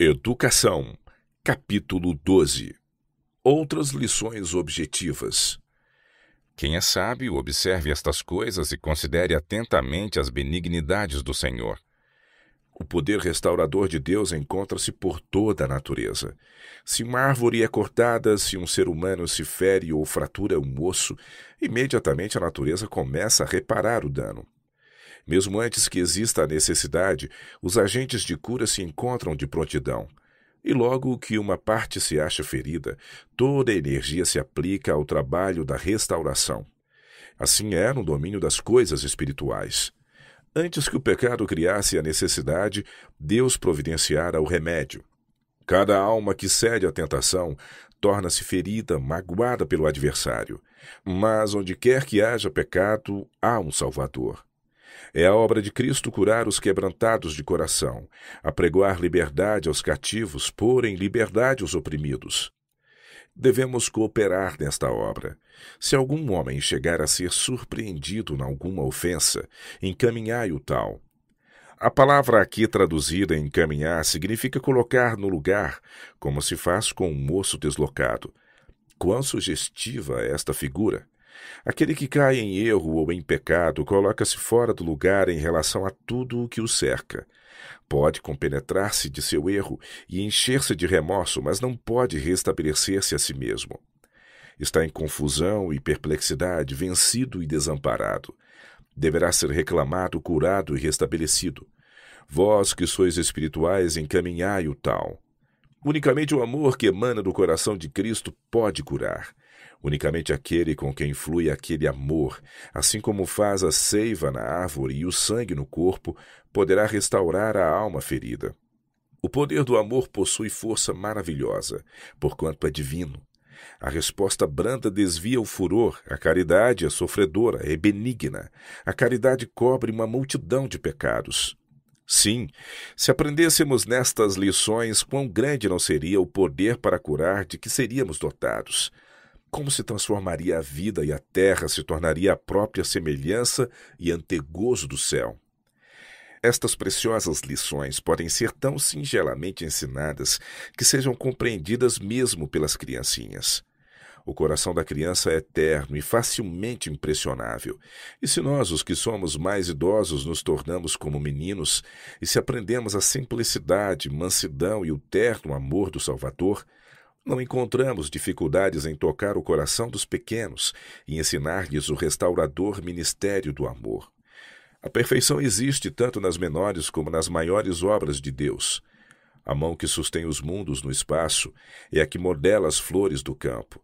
Educação, capítulo 12. Outras lições objetivas. Quem é sábio, observe estas coisas e considere atentamente as benignidades do Senhor. O poder restaurador de Deus encontra-se por toda a natureza. Se uma árvore é cortada, se um ser humano se fere ou fratura um osso, imediatamente a natureza começa a reparar o dano. Mesmo antes que exista a necessidade, os agentes de cura se encontram de prontidão. E logo que uma parte se acha ferida, toda a energia se aplica ao trabalho da restauração. Assim é no domínio das coisas espirituais. Antes que o pecado criasse a necessidade, Deus providenciara o remédio. Cada alma que cede à tentação torna-se ferida, magoada pelo adversário. Mas onde quer que haja pecado, há um Salvador. É a obra de Cristo curar os quebrantados de coração, apregoar liberdade aos cativos, pôr em liberdade os oprimidos. Devemos cooperar nesta obra. Se algum homem chegar a ser surpreendido em alguma ofensa, encaminhai-o tal. A palavra aqui traduzida em encaminhar significa colocar no lugar, como se faz com um moço deslocado. Quão sugestiva é esta figura! Aquele que cai em erro ou em pecado coloca-se fora do lugar em relação a tudo o que o cerca. Pode compenetrar-se de seu erro e encher-se de remorso, mas não pode restabelecer-se a si mesmo. Está em confusão e perplexidade, vencido e desamparado. Deverá ser reclamado, curado e restabelecido. Vós que sois espirituais, encaminhai o tal. Unicamente o amor que emana do coração de Cristo pode curar. Unicamente aquele com quem flui aquele amor, assim como faz a seiva na árvore e o sangue no corpo, poderá restaurar a alma ferida. O poder do amor possui força maravilhosa, porquanto é divino. A resposta branda desvia o furor, a caridade é sofredora, é benigna. A caridade cobre uma multidão de pecados. Sim, se aprendêssemos nestas lições, quão grande não seria o poder para curar de que seríamos dotados. Como se transformaria a vida e a terra se tornaria a própria semelhança e antegozo do céu. Estas preciosas lições podem ser tão singelamente ensinadas que sejam compreendidas mesmo pelas criancinhas. O coração da criança é eterno e facilmente impressionável. E se nós, os que somos mais idosos, nos tornamos como meninos, e se aprendemos a simplicidade, mansidão e o terno amor do Salvador, não encontramos dificuldades em tocar o coração dos pequenos e ensinar-lhes o restaurador ministério do amor. A perfeição existe tanto nas menores como nas maiores obras de Deus. A mão que sustém os mundos no espaço é a que modela as flores do campo.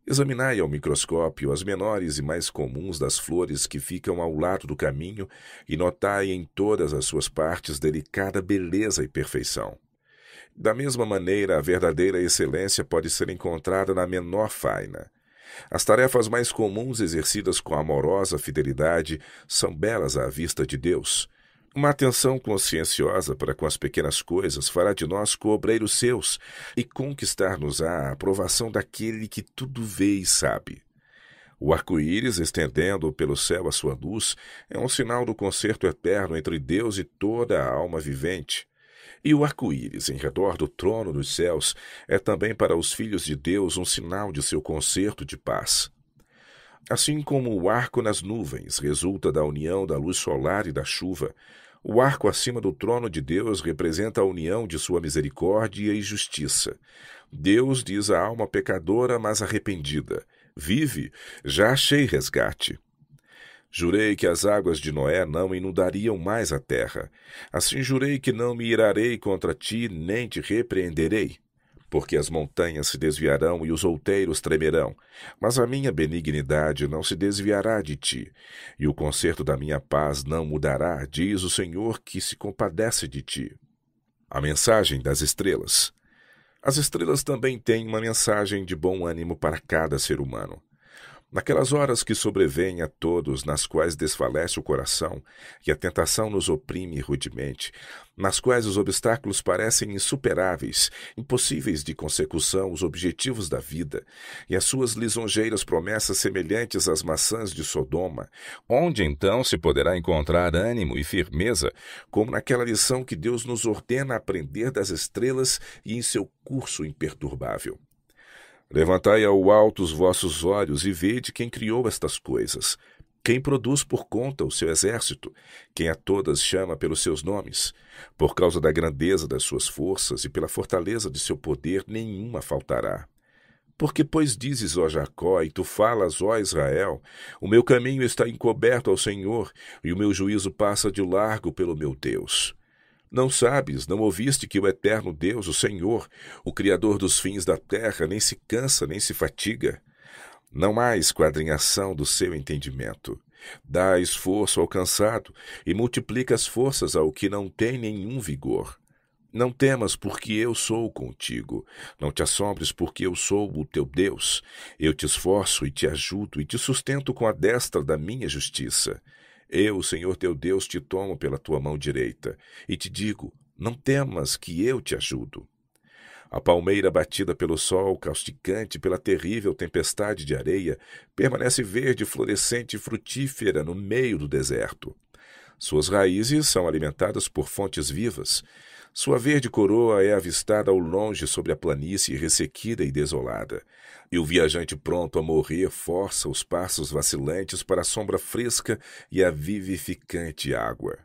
Examinai ao microscópio as menores e mais comuns das flores que ficam ao lado do caminho e notai em todas as suas partes delicada beleza e perfeição. Da mesma maneira, a verdadeira excelência pode ser encontrada na menor faina. As tarefas mais comuns exercidas com amorosa fidelidade são belas à vista de Deus. Uma atenção conscienciosa para com as pequenas coisas fará de nós coobreiros seus e conquistar-nos-á a aprovação daquele que tudo vê e sabe. O arco-íris, estendendo pelo céu a sua luz, é um sinal do concerto eterno entre Deus e toda a alma vivente. E o arco-íris, em redor do trono dos céus, é também para os filhos de Deus um sinal de seu concerto de paz. Assim como o arco nas nuvens resulta da união da luz solar e da chuva, o arco acima do trono de Deus representa a união de sua misericórdia e justiça. Deus diz à alma pecadora, mas arrependida: vive, já achei resgate. Jurei que as águas de Noé não inundariam mais a terra. Assim jurei que não me irarei contra ti, nem te repreenderei. Porque as montanhas se desviarão e os outeiros tremerão, mas a minha benignidade não se desviará de ti, e o conserto da minha paz não mudará, diz o Senhor que se compadece de ti. A mensagem das estrelas. As estrelas também têm uma mensagem de bom ânimo para cada ser humano. Naquelas horas que sobrevêm a todos, nas quais desfalece o coração e a tentação nos oprime rudemente, nas quais os obstáculos parecem insuperáveis, impossíveis de consecução os objetivos da vida, e as suas lisonjeiras promessas semelhantes às maçãs de Sodoma, onde então se poderá encontrar ânimo e firmeza, como naquela lição que Deus nos ordena aprender das estrelas e em seu curso imperturbável? Levantai ao alto os vossos olhos e vede quem criou estas coisas, quem produz por conta o seu exército, quem a todas chama pelos seus nomes. Por causa da grandeza das suas forças e pela fortaleza de seu poder, nenhuma faltará. Porque, pois, dizes, ó Jacó, e tu falas, ó Israel, o meu caminho está encoberto ao Senhor, e o meu juízo passa de largo pelo meu Deus. Não sabes, não ouviste que o eterno Deus, o Senhor, o Criador dos fins da terra, nem se cansa, nem se fatiga? Não há esquadrinhação do seu entendimento. Dá esforço ao cansado e multiplica as forças ao que não tem nenhum vigor. Não temas, porque eu sou contigo. Não te assombres, porque eu sou o teu Deus. Eu te esforço e te ajudo e te sustento com a destra da minha justiça. Eu, Senhor teu Deus, te tomo pela tua mão direita e te digo, não temas que eu te ajudo. A palmeira batida pelo sol, causticante pela terrível tempestade de areia, permanece verde, florescente e frutífera no meio do deserto. Suas raízes são alimentadas por fontes vivas. Sua verde coroa é avistada ao longe sobre a planície ressequida e desolada. E o viajante pronto a morrer força os passos vacilantes para a sombra fresca e a vivificante água.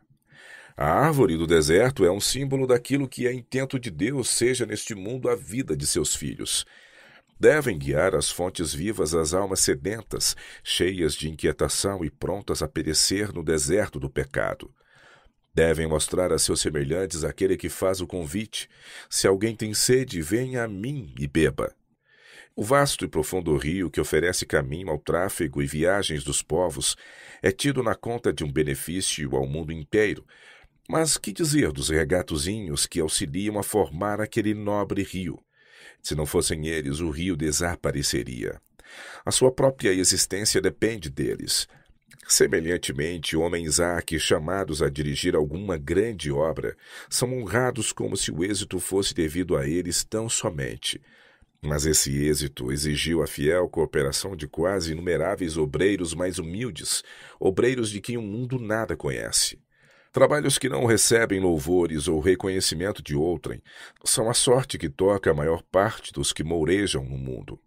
A árvore do deserto é um símbolo daquilo que é intento de Deus seja neste mundo a vida de seus filhos. Devem guiar as fontes vivas às almas sedentas, cheias de inquietação e prontas a perecer no deserto do pecado. Devem mostrar a seus semelhantes aquele que faz o convite: se alguém tem sede, venha a mim e beba. O vasto e profundo rio que oferece caminho ao tráfego e viagens dos povos é tido na conta de um benefício ao mundo inteiro. Mas que dizer dos regatozinhos que auxiliam a formar aquele nobre rio? Se não fossem eles, o rio desapareceria. A sua própria existência depende deles. Semelhantemente, homens há que, chamados a dirigir alguma grande obra, são honrados como se o êxito fosse devido a eles tão somente. Mas esse êxito exigiu a fiel cooperação de quase inumeráveis obreiros mais humildes, obreiros de quem o mundo nada conhece. Trabalhos que não recebem louvores ou reconhecimento de outrem são a sorte que toca a maior parte dos que mourejam no mundo.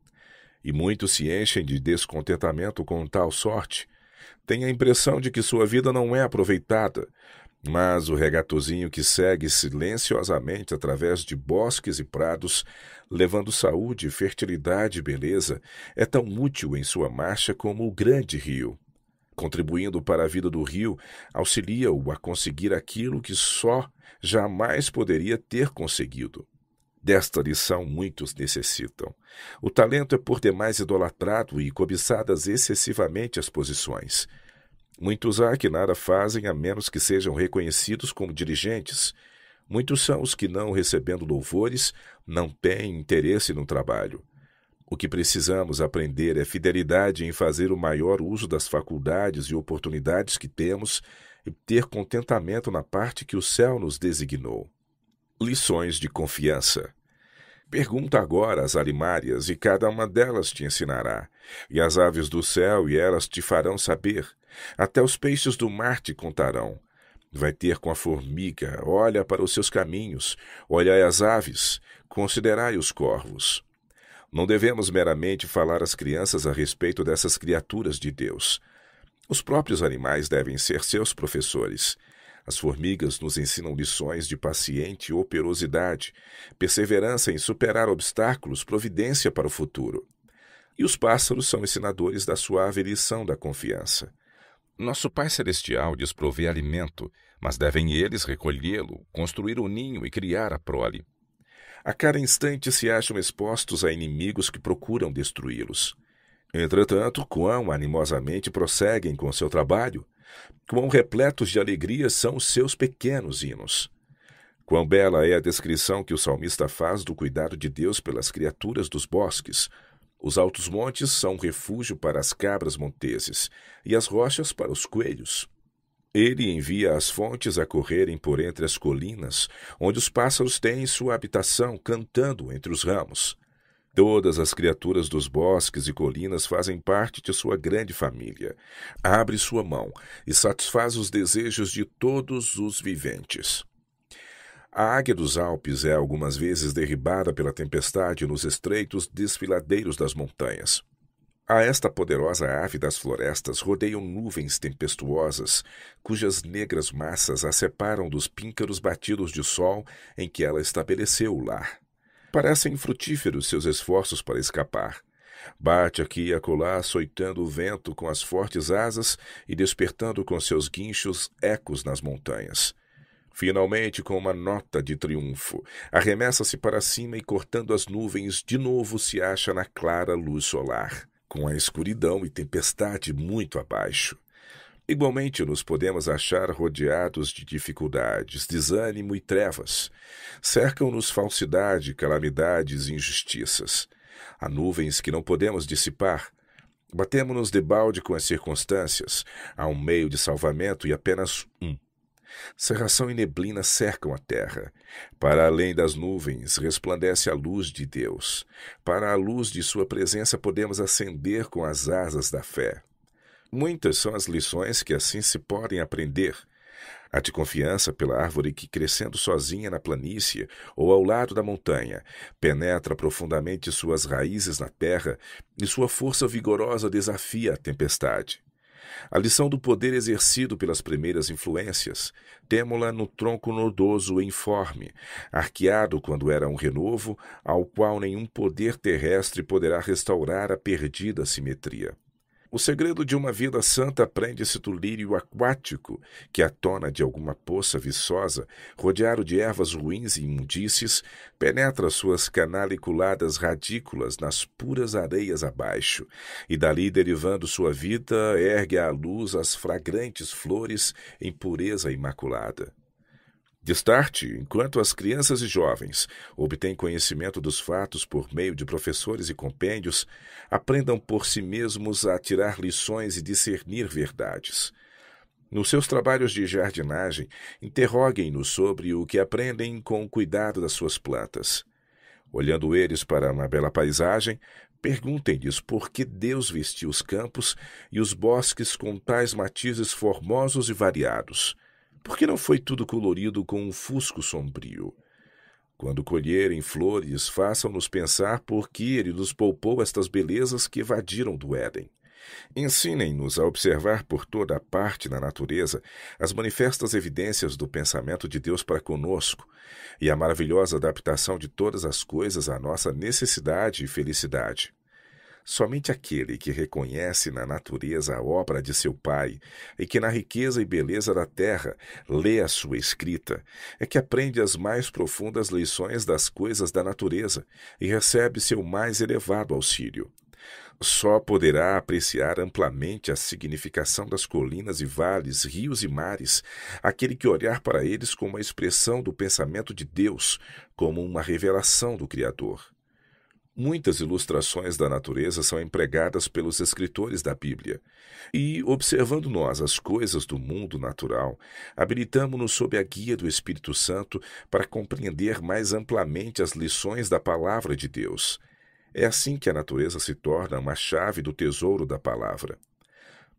E muitos se enchem de descontentamento com tal sorte. Têm a impressão de que sua vida não é aproveitada, mas o regatozinho que segue silenciosamente através de bosques e prados, levando saúde, fertilidade e beleza, é tão útil em sua marcha como o grande rio. Contribuindo para a vida do rio, auxilia-o a conseguir aquilo que só jamais poderia ter conseguido. Desta lição muitos necessitam. O talento é por demais idolatrado e cobiçadas excessivamente as posições. Muitos há que nada fazem a menos que sejam reconhecidos como dirigentes. Muitos são os que, não recebendo louvores, não têm interesse no trabalho. O que precisamos aprender é fidelidade em fazer o maior uso das faculdades e oportunidades que temos e ter contentamento na parte que o céu nos designou. Lições de confiança. Pergunta agora às alimárias, e cada uma delas te ensinará, e às aves do céu, e elas te farão saber. Até os peixes do mar te contarão. Vai ter com a formiga, olha para os seus caminhos, olhai as aves, considerai os corvos. Não devemos meramente falar às crianças a respeito dessas criaturas de Deus. Os próprios animais devem ser seus professores. As formigas nos ensinam lições de paciente operosidade, perseverança em superar obstáculos, providência para o futuro. E os pássaros são ensinadores da suave lição da confiança. Nosso Pai Celestial diz prover alimento, mas devem eles recolhê-lo, construir o ninho e criar a prole. A cada instante se acham expostos a inimigos que procuram destruí-los. Entretanto, quão animosamente prosseguem com seu trabalho, quão repletos de alegria são os seus pequenos hinos. Quão bela é a descrição que o salmista faz do cuidado de Deus pelas criaturas dos bosques. Os altos montes são um refúgio para as cabras monteses e as rochas para os coelhos. Ele envia as fontes a correrem por entre as colinas, onde os pássaros têm sua habitação, cantando entre os ramos. Todas as criaturas dos bosques e colinas fazem parte de sua grande família. Abre sua mão e satisfaz os desejos de todos os viventes. A águia dos Alpes é algumas vezes derribada pela tempestade nos estreitos desfiladeiros das montanhas. A esta poderosa ave das florestas rodeiam nuvens tempestuosas, cujas negras massas a separam dos píncaros batidos de sol em que ela estabeleceu o lar. Parecem frutíferos seus esforços para escapar. Bate aqui e acolá, açoitando o vento com as fortes asas e despertando com seus guinchos ecos nas montanhas. Finalmente, com uma nota de triunfo, arremessa-se para cima e, cortando as nuvens, de novo se acha na clara luz solar, com a escuridão e tempestade muito abaixo. Igualmente nos podemos achar rodeados de dificuldades, desânimo e trevas. Cercam-nos falsidade, calamidades e injustiças. Há nuvens que não podemos dissipar. Batemo-nos debalde com as circunstâncias. Há um meio de salvamento e apenas um. Cerração e neblina cercam a terra. Para além das nuvens resplandece a luz de Deus. Para a luz de sua presença podemos ascender com as asas da fé. Muitas são as lições que assim se podem aprender. A de confiança pela árvore que, crescendo sozinha na planície ou ao lado da montanha, penetra profundamente suas raízes na terra e sua força vigorosa desafia a tempestade. A lição do poder exercido pelas primeiras influências, temo-la no tronco nodoso e informe, arqueado quando era um renovo, ao qual nenhum poder terrestre poderá restaurar a perdida simetria. O segredo de uma vida santa prende-se do lírio aquático, que à tona de alguma poça viçosa, rodeado de ervas ruins e imundícies, penetra suas canaliculadas radículas nas puras areias abaixo, e dali derivando sua vida, ergue à luz as fragrantes flores em pureza imaculada. Destarte, enquanto as crianças e jovens obtêm conhecimento dos fatos por meio de professores e compêndios, aprendam por si mesmos a tirar lições e discernir verdades. Nos seus trabalhos de jardinagem, interroguem-nos sobre o que aprendem com o cuidado das suas plantas. Olhando eles para uma bela paisagem, perguntem-lhes por que Deus vestiu os campos e os bosques com tais matizes formosos e variados. Por que não foi tudo colorido com um fusco sombrio? Quando colherem flores, façam-nos pensar por que ele nos poupou estas belezas que evadiram do Éden. Ensinem-nos a observar por toda a parte na natureza as manifestas evidências do pensamento de Deus para conosco e a maravilhosa adaptação de todas as coisas à nossa necessidade e felicidade. Somente aquele que reconhece na natureza a obra de seu Pai e que na riqueza e beleza da terra lê a sua escrita é que aprende as mais profundas lições das coisas da natureza e recebe seu mais elevado auxílio. Só poderá apreciar amplamente a significação das colinas e vales, rios e mares, aquele que olhar para eles como uma expressão do pensamento de Deus, como uma revelação do Criador. Muitas ilustrações da natureza são empregadas pelos escritores da Bíblia, e, observando nós as coisas do mundo natural, habilitamo-nos sob a guia do Espírito Santo para compreender mais amplamente as lições da Palavra de Deus. É assim que a natureza se torna uma chave do tesouro da Palavra.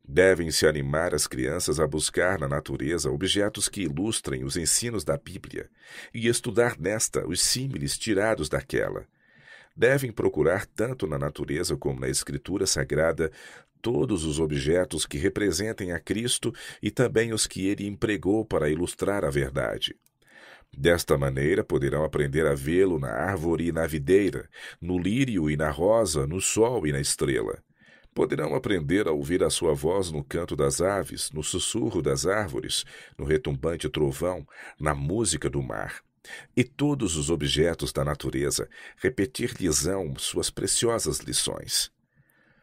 Devem-se animar as crianças a buscar na natureza objetos que ilustrem os ensinos da Bíblia e estudar nesta os símiles tirados daquela. Devem procurar tanto na natureza como na Escritura Sagrada todos os objetos que representem a Cristo e também os que ele empregou para ilustrar a verdade. Desta maneira poderão aprender a vê-lo na árvore e na videira, no lírio e na rosa, no sol e na estrela. Poderão aprender a ouvir a sua voz no canto das aves, no sussurro das árvores, no retumbante trovão, na música do mar. E todos os objetos da natureza repetir-lhes-ão suas preciosas lições.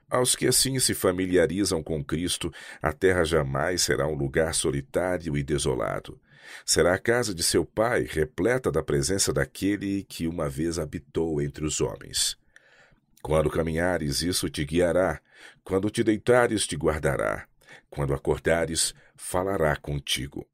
Aos que assim se familiarizam com Cristo, a terra jamais será um lugar solitário e desolado. Será a casa de seu Pai, repleta da presença daquele que uma vez habitou entre os homens. Quando caminhares, isso te guiará. Quando te deitares, te guardará. Quando acordares, falará contigo.